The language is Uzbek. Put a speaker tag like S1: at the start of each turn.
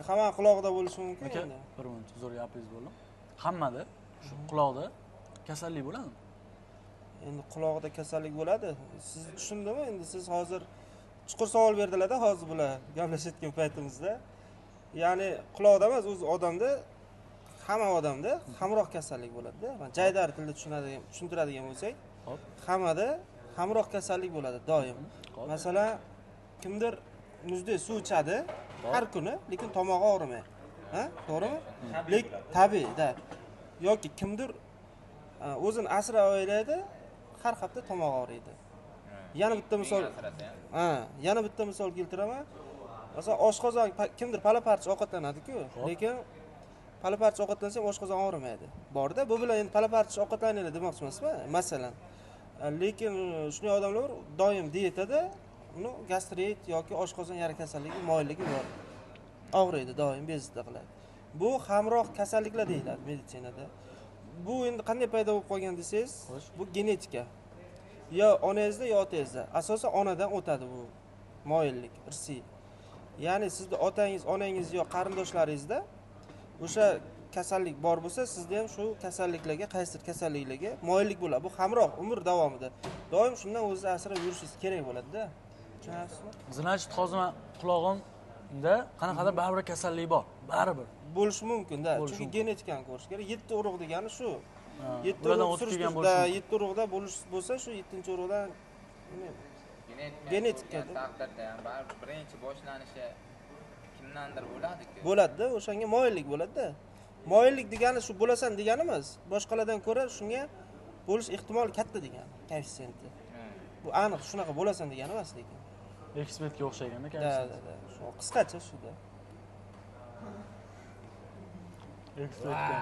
S1: hamma quloqda bo'lishi mumkin
S2: aka
S1: endi.
S2: bir minut uzr gapingiz bo'ldi. Hammada shu quloqda kasallik bo'ladimi?
S1: Endi quloqda kasallik bo'ladi. Siz tushundimi? Endi siz hozir chuqur savol berdilar-da hozir bular gaplashayotgan paytimizda. Ya'ni quloqda emas, o'zi odamda hamma odamda hamroh kasallik bo'ladi-da. Jaydar tilda tushuntiradigan bo'lsak,
S2: Hop.
S1: hammada hamroh kasallik bo'ladi doim. Masalan, kimdir muzdek suv ichadi har kuni, lekin tomog'i og'rimaydi. Ha? To'g'rimi? Lekin tabiiyda. Yoki kimdir o'zini asrab o'ylaydi, har hafta tomog'i og'riydi. Yana bitta misol keltiraman. Masalan, oshqozon kimdir palaparcha ovqatlanadi-ku, lekin palaparcha ovqatlansa ham oshqozon og'rimaydi. Bor-da, bu bilan endi palaparcha ovqatlaninglar demoqchi emasman, masalan. Lekin shunday odamlar bor, doim dietada uni gastrit yoki oshqozon yara kasalligi, moyilligi bor. Og'riydi, doim bezovta qiladi. Bu hamroh kasalliklar deyiladi meditsinada. Bu endi qanday paydo bo'lib qolgan desangiz, bu genetika. Yo onangizda, yo otangizda. Asosan onadan o'tadi bu moyillik, irsiy. Ya'ni sizda otangiz, onangiz yo qarindoshlaringizda o'sha kasallik bor bo'lsa, sizda ham shu kasalliklarga, qaysidir kasalliklarga moyillik bo'ladi. Bu hamroh umr davomida. Doim shundan o'zingizni asrab yurishingiz kerak bo'ladi-da. Tushunasizmi?
S2: Значит, hozir men qulog'imda qanaqadir baribir kasallik bor. Baribir.
S1: Bo'lishi mumkin-da. Chunki genetikani ko'rish kerak. 7 urug' degani shu. 7
S2: urug'dan o'tib kelgan bo'lishi.
S1: 7 urug'da bo'lish bo'lsa, shu 7-urug'dan genetika
S3: taqdirda ham baribir birinchi boshlanishi kimdandir bo'ladi-ku.
S1: Bo'ladi-da, o'shanga moyillik bo'ladi-da. Moyillik degani shu bo'lasan degani emas. Boshqalardan ko'ra shunga bo'lish ehtimoli katta degani, koeffitsiyenti. Bu aniq shunaqa bo'lasan degani emas lekin.
S2: Ekspertga o'xshaganda
S1: Da. Shu qisqacha shuda.
S2: Ekspertga.